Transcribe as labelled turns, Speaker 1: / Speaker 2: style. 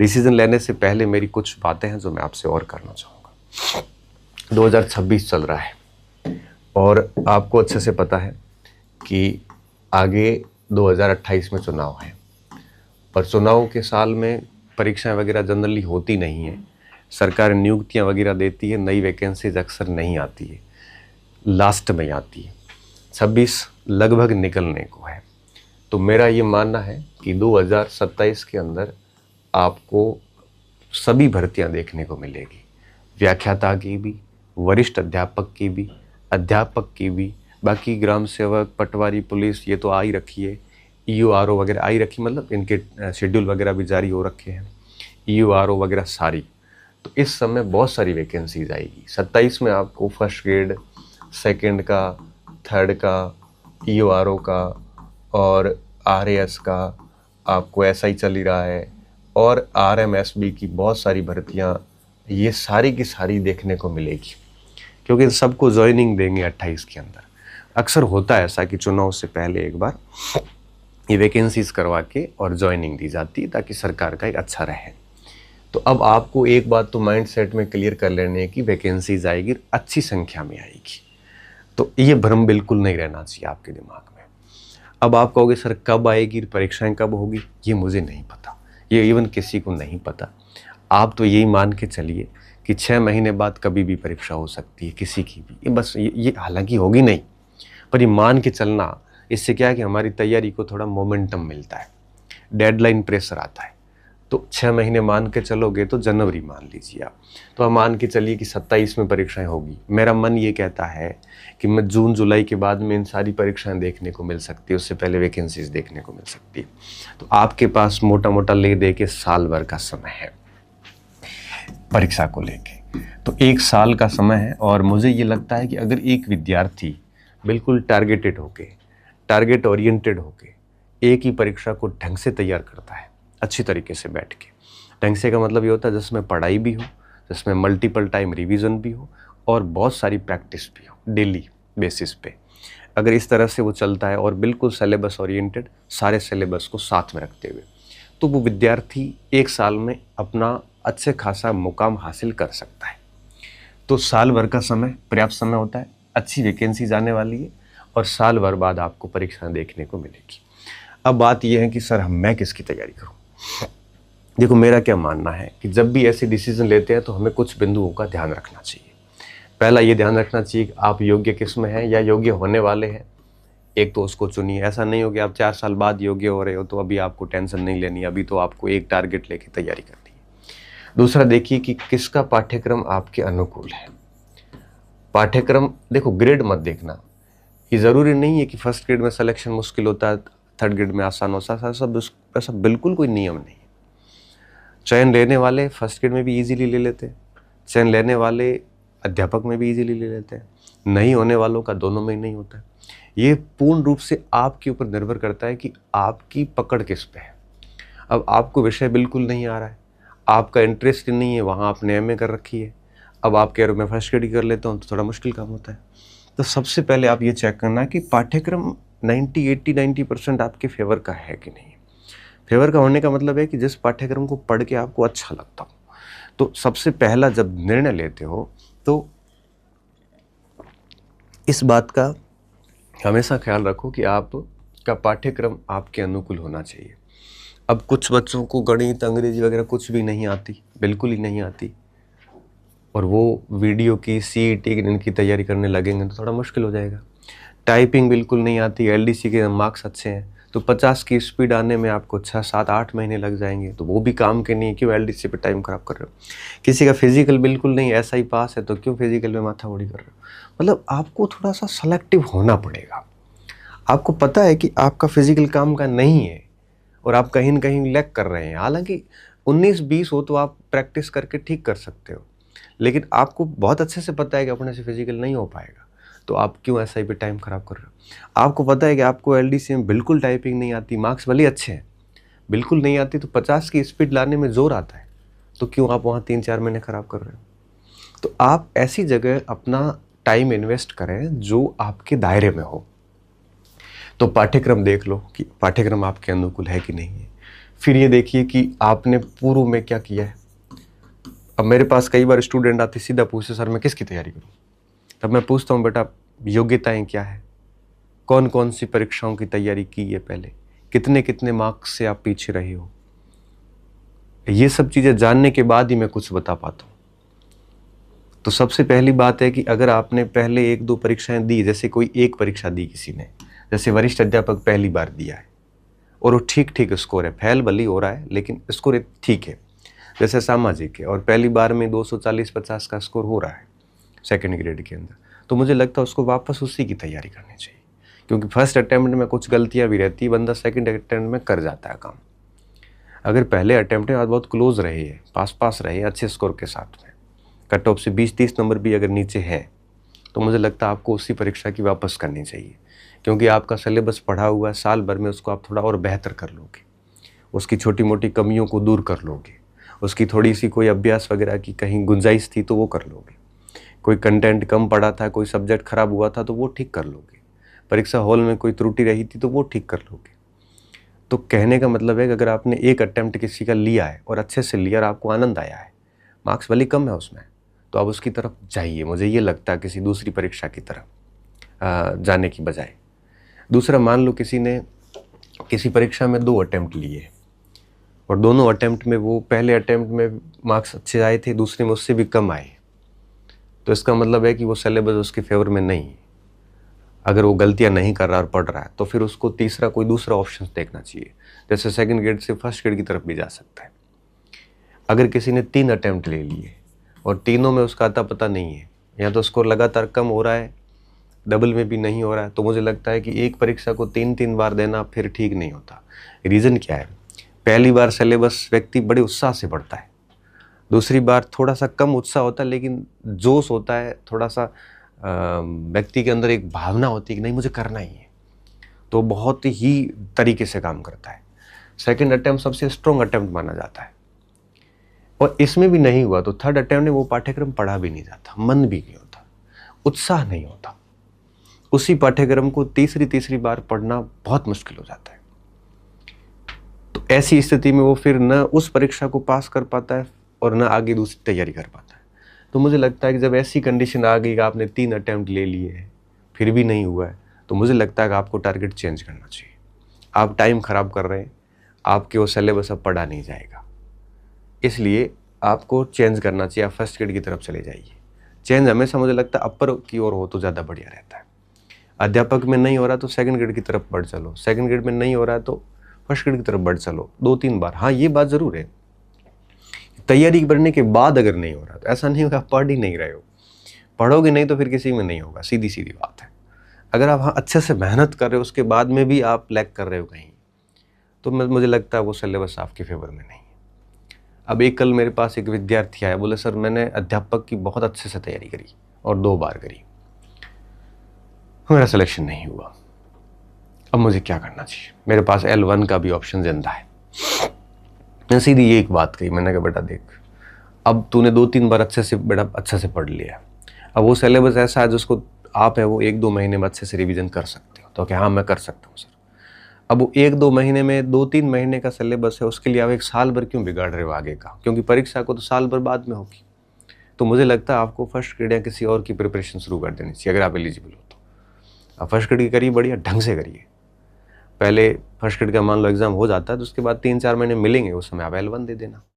Speaker 1: Decision लेने से पहले मेरी कुछ बातें हैं जो मैं आपसे और करना चाहूँगा। 2026 चल रहा है और आपको अच्छे से पता है कि आगे 2028 में चुनाव है और चुनाव के साल में परीक्षाएं वगैरह जनरली होती नहीं है। सरकार नियुक्तियां वगैरह देती है, नई वैकेंसीज अक्सर नहीं आती है, लास्ट में आती है। 26 लगभग निकलने को है, तो मेरा ये मानना है कि 2027 के अंदर आपको सभी भर्तियां देखने को मिलेगी, व्याख्याता की भी, वरिष्ठ अध्यापक की भी, अध्यापक की भी, बाकी ग्राम सेवक, पटवारी, पुलिस ये तो आ ही रखी है, EORO वगैरह आ ही रखी, मतलब इनके शेड्यूल वगैरह भी जारी हो रखे हैं, EORO वगैरह सारी। तो इस समय बहुत सारी वैकेंसीज आएगी। 27 में आपको फर्स्ट ग्रेड, सेकंड का, थर्ड का, EORO का और RAS का, आपको SI चल ही रहा है और RMSB की बहुत सारी भर्तियां, ये सारी की सारी देखने को मिलेगी, क्योंकि सबको ज्वाइनिंग देंगे 28 के अंदर। अक्सर होता है ऐसा कि चुनाव से पहले एक बार ये वैकेंसीज करवा के और ज्वाइनिंग दी जाती है ताकि सरकार का एक अच्छा रहे। तो अब आपको एक बात तो माइंड सेट में क्लियर कर लेने की, वैकेंसीज आएगी, अच्छी संख्या में आएगी, तो ये भ्रम बिल्कुल नहीं रहना चाहिए आपके दिमाग में। अब आप कहोगे सर कब आएगी, परीक्षाएं कब होगी, ये मुझे नहीं पता, ये इवन किसी को नहीं पता। आप तो यही मान के चलिए कि 6 महीने बाद कभी भी परीक्षा हो सकती है किसी की भी, ये बस ये हालांकि होगी नहीं, पर ये मान के चलना, इससे क्या है कि हमारी तैयारी को थोड़ा मोमेंटम मिलता है, डेडलाइन प्रेशर आता है। तो 6 महीने मान के चलोगे तो जनवरी मान लीजिए आप, तो हम मान के चलिए कि 27 में परीक्षाएं होगी। मेरा मन ये कहता है कि मैं जून जुलाई के बाद में इन सारी परीक्षाएं देखने को मिल सकती है, उससे पहले वैकेंसीज देखने को मिल सकती है। तो आपके पास मोटा मोटा ले दे के साल भर का समय है परीक्षा को लेके, तो 1 साल का समय है। और मुझे ये लगता है कि अगर एक विद्यार्थी बिल्कुल टारगेटेड होके, टारगेट ओरिएंटेड होके एक ही परीक्षा को ढंग से तैयार करता है, अच्छी तरीके से बैठ के, ढंग से का मतलब ये होता है जिसमें पढ़ाई भी हो, जिसमें मल्टीपल टाइम रिवीजन भी हो और बहुत सारी प्रैक्टिस भी हो डेली बेसिस पे, अगर इस तरह से वो चलता है और बिल्कुल सिलेबस ओरिएंटेड, सारे सिलेबस को साथ में रखते हुए, तो वो विद्यार्थी 1 साल में अपना अच्छे खासा मुकाम हासिल कर सकता है। तो साल भर का समय पर्याप्त समय होता है, अच्छी वैकेंसी आने वाली है और साल भर बाद आपको परीक्षाएं देखने को मिलेगी। अब बात यह है कि सर मैं किसकी तैयारी करूं? देखो, मेरा क्या मानना है कि जब भी ऐसे डिसीजन लेते हैं तो हमें कुछ बिंदुओं का ध्यान रखना चाहिए। पहला ये ध्यान रखना चाहिए कि आप योग्य किस में हैं या योग्य होने वाले हैं, एक तो उसको चुनिए। ऐसा नहीं हो कि आप 4 साल बाद योग्य हो रहे हो तो अभी आपको टेंशन नहीं लेनी, अभी तो आपको एक टारगेट लेके तैयारी करनी है। दूसरा देखिए कि किसका पाठ्यक्रम आपके अनुकूल है। पाठ्यक्रम देखो, ग्रेड मत देखना, ये ज़रूरी नहीं है कि फर्स्ट ग्रेड में सिलेक्शन मुश्किल होता है, थर्ड ग्रेड में आसान होता है, ऐसा बिल्कुल कोई नियम नहीं है। चयन लेने वाले फर्स्ट ग्रेड में भी इजीली ले लेते हैं, चयन लेने वाले अध्यापक में भी इजीली ले लेते हैं, नहीं होने वालों का दोनों में ही नहीं होता है। ये पूर्ण रूप से आपके ऊपर निर्भर करता है कि आपकी पकड़ किस पे है। अब आपको विषय बिल्कुल नहीं आ रहा है, आपका इंटरेस्ट नहीं है, वहाँ आपने MA कर रखी है, अब आप कह रहे हो मैं फर्स्ट ग्रेड कर लेता हूँ, तो थोड़ा मुश्किल काम होता है। तो सबसे पहले आप ये चेक करना कि पाठ्यक्रम 90% आपके फेवर का है कि नहीं। फेवर का होने का मतलब है कि जिस पाठ्यक्रम को पढ़ के आपको अच्छा लगता हो। तो सबसे पहला जब निर्णय लेते हो तो इस बात का हमेशा ख्याल रखो कि आपका पाठ्यक्रम आपके अनुकूल होना चाहिए। अब कुछ बच्चों को गणित, अंग्रेजी वगैरह कुछ भी नहीं आती, बिल्कुल ही नहीं आती, और वो वीडियो की CET की इनकी तैयारी करने लगेंगे तो थोड़ा मुश्किल हो जाएगा। टाइपिंग बिल्कुल नहीं आती, LDC के मार्क्स अच्छे हैं तो 50 की स्पीड आने में आपको 6, 7, 8 महीने लग जाएंगे, तो वो भी काम के नहीं है, क्यों LDC पे टाइम खराब कर रहे हो। किसी का फिजिकल बिल्कुल नहीं, SI पास है तो क्यों फिजिकल में माथामुड़ी कर रहे हो। मतलब आपको थोड़ा सा सेलेक्टिव होना पड़ेगा। आपको पता है कि आपका फिजिकल काम का नहीं है और आप कहीं न कहीं लैग कर रहे हैं, हालांकि 19-20 हो तो आप प्रैक्टिस करके ठीक कर सकते हो, लेकिन आपको बहुत अच्छे से पता है कि अपने से फिजिकल नहीं हो पाएगा, तो आप क्यों SI पे टाइम खराब कर रहे हो। आपको पता है कि आपको LDC में बिल्कुल टाइपिंग नहीं आती, मार्क्स भले अच्छे हैं, बिल्कुल नहीं आती, तो 50 की स्पीड लाने में जोर आता है, तो क्यों आप वहाँ 3-4 महीने खराब कर रहे हो। तो आप ऐसी जगह अपना टाइम इन्वेस्ट करें जो आपके दायरे में हो। तो पाठ्यक्रम देख लो कि पाठ्यक्रम आपके अनुकूल है कि नहीं है। फिर ये देखिए कि आपने पूर्व में क्या किया है। अब मेरे पास कई बार स्टूडेंट आते सीधा पूछते सर मैं किसकी तैयारी करूँ। तब मैं पूछता हूँ बेटा योग्यताएं क्या है, कौन कौन सी परीक्षाओं की तैयारी की है पहले, कितने कितने मार्क्स से आप पीछे रहे हो। ये सब चीज़ें जानने के बाद ही मैं कुछ बता पाता हूँ। तो सबसे पहली बात है कि अगर आपने पहले एक दो परीक्षाएं दी, जैसे कोई एक परीक्षा दी किसी ने, जैसे वरिष्ठ अध्यापक पहली बार दिया है और वो ठीक ठीक स्कोर है, फेल भली हो रहा है लेकिन स्कोर ठीक है, जैसे सामाजिक है और पहली बार में 240-50 का स्कोर हो रहा है सेकंड ग्रेड के अंदर, तो मुझे लगता है उसको वापस उसी की तैयारी करनी चाहिए, क्योंकि फर्स्ट अटैम्प्ट में कुछ गलतियां भी रहती है, बंदा सेकंड अटैम्प्ट में कर जाता है काम। अगर पहले अटैम्प्ट में बहुत क्लोज रहे है, पास रहे अच्छे स्कोर के साथ में, कट ऑफ से 20-30 नंबर भी अगर नीचे है, तो मुझे लगता है आपको उसी परीक्षा की वापस करनी चाहिए, क्योंकि आपका सिलेबस पढ़ा हुआ है, साल भर में उसको आप थोड़ा और बेहतर कर लोगे, उसकी छोटी मोटी कमियों को दूर कर लोगे, उसकी थोड़ी सी कोई अभ्यास वगैरह की कहीं गुंजाइश थी तो वो कर लोगे, कोई कंटेंट कम पढ़ा था, कोई सब्जेक्ट खराब हुआ था तो वो ठीक कर लोगे, परीक्षा हॉल में कोई त्रुटि रही थी तो वो ठीक कर लोगे। तो कहने का मतलब है कि अगर आपने एक अटेम्प्ट किसी का लिया है और अच्छे से लिया और आपको आनंद आया है, मार्क्स भले कम है उसमें, तो आप उसकी तरफ जाइए। मुझे ये लगता है किसी दूसरी परीक्षा की तरफ जाने की बजाय। दूसरा, मान लो किसी ने किसी परीक्षा में 2 अटेम्प्ट लिए और दोनों अटेम्प्ट में वो पहले अटेम्प्ट में मार्क्स अच्छे आए थे, दूसरे में उससे भी कम आए, तो इसका मतलब है कि वो सिलेबस उसके फेवर में नहीं है। अगर वो गलतियां नहीं कर रहा और पढ़ रहा है तो फिर उसको तीसरा कोई दूसरा ऑप्शन देखना चाहिए, जैसे सेकंड ग्रेड से फर्स्ट ग्रेड की तरफ भी जा सकता है। अगर किसी ने 3 अटेम्प्ट ले लिए और तीनों में उसका अता पता नहीं है, या तो स्कोर लगातार कम हो रहा है, डबल में भी नहीं हो रहा है, तो मुझे लगता है कि एक परीक्षा को 3-3 बार देना फिर ठीक नहीं होता। रीज़न क्या है? पहली बार सिलेबस व्यक्ति बड़े उत्साह से पढ़ता है, दूसरी बार थोड़ा सा कम उत्साह होता है लेकिन जोश होता है, थोड़ा सा व्यक्ति के अंदर एक भावना होती है कि नहीं मुझे करना ही है, तो बहुत ही तरीके से काम करता है। सेकंड अटेम्प्ट सबसे स्ट्रॉन्ग अटेम्प्ट माना जाता है, और इसमें भी नहीं हुआ तो थर्ड अटेम्प्ट में वो पाठ्यक्रम पढ़ा भी नहीं जाता, मन भी नहीं होता, उत्साह नहीं होता, उसी पाठ्यक्रम को तीसरी बार पढ़ना बहुत मुश्किल हो जाता है। तो ऐसी स्थिति में वो फिर न उस परीक्षा को पास कर पाता है और न आगे दूसरी तैयारी कर पाता है। तो मुझे लगता है कि जब ऐसी कंडीशन आ गई कि आपने 3 अटेम्प्ट ले लिए हैं फिर भी नहीं हुआ है, तो मुझे लगता है कि आपको टारगेट चेंज करना चाहिए। आप टाइम खराब कर रहे हैं, आपके वो सिलेबस अब पढ़ा नहीं जाएगा, इसलिए आपको चेंज करना चाहिए। आप फर्स्ट ग्रेड की तरफ चले जाइए। चेंज हमेशा मुझे लगता है अपर की ओर हो तो ज़्यादा बढ़िया रहता है। अध्यापक में नहीं हो रहा तो सेकंड ग्रेड की तरफ बढ़ चलो, सेकंड ग्रेड में नहीं हो रहा है तो फर्स्ट ग्रेड की तरफ बढ़ चलो 2-3 बार। हाँ, ये बात ज़रूर है, तैयारी करने के बाद अगर नहीं हो रहा तो ऐसा नहीं होगा पढ़ ही नहीं रहे हो, पढ़ोगे नहीं तो फिर किसी में नहीं होगा, सीधी सीधी बात है। अगर आप हाँ अच्छे से मेहनत कर रहे हो उसके बाद में भी आप लैग कर रहे हो कहीं, तो मुझे लगता है वो सिलेबस आपके फेवर में नहीं है। अब कल मेरे पास एक विद्यार्थी आया, बोले सर मैंने अध्यापक की बहुत अच्छे से तैयारी करी और 2 बार करी, मेरा सिलेक्शन नहीं हुआ, अब मुझे क्या करना चाहिए? मेरे पास L1 का भी ऑप्शन जिंदा है। मैं सीधी एक बात कही, मैंने कहा बेटा देख, अब तूने 2-3 बार अच्छे से पढ़ लिया, अब वो सिलेबस ऐसा है जिसको आप है वो 1-2 महीने में अच्छे से रिवीजन कर सकते हो। तो क्या हाँ मैं कर सकता हूँ सर। अब वो 1-2 महीने में 2-3 महीने का सिलेबस है, उसके लिए आप 1 साल भर क्यों बिगाड़ रहे हो आगे का? क्योंकि परीक्षा को तो साल भर बाद में होगी। तो मुझे लगता है आपको फर्स्ट ग्रेड या किसी और की प्रिपरेशन शुरू कर देनी चाहिए अगर आप एलिजिबल हो तो। आप फर्स्ट ग्रेड की करिए, बढ़िया ढंग से करिए। पहले फर्स्ट ग्रेड का मान लो एग्जाम हो जाता है तो उसके बाद 3-4 महीने मिलेंगे, उस समय आप L1 दे देना।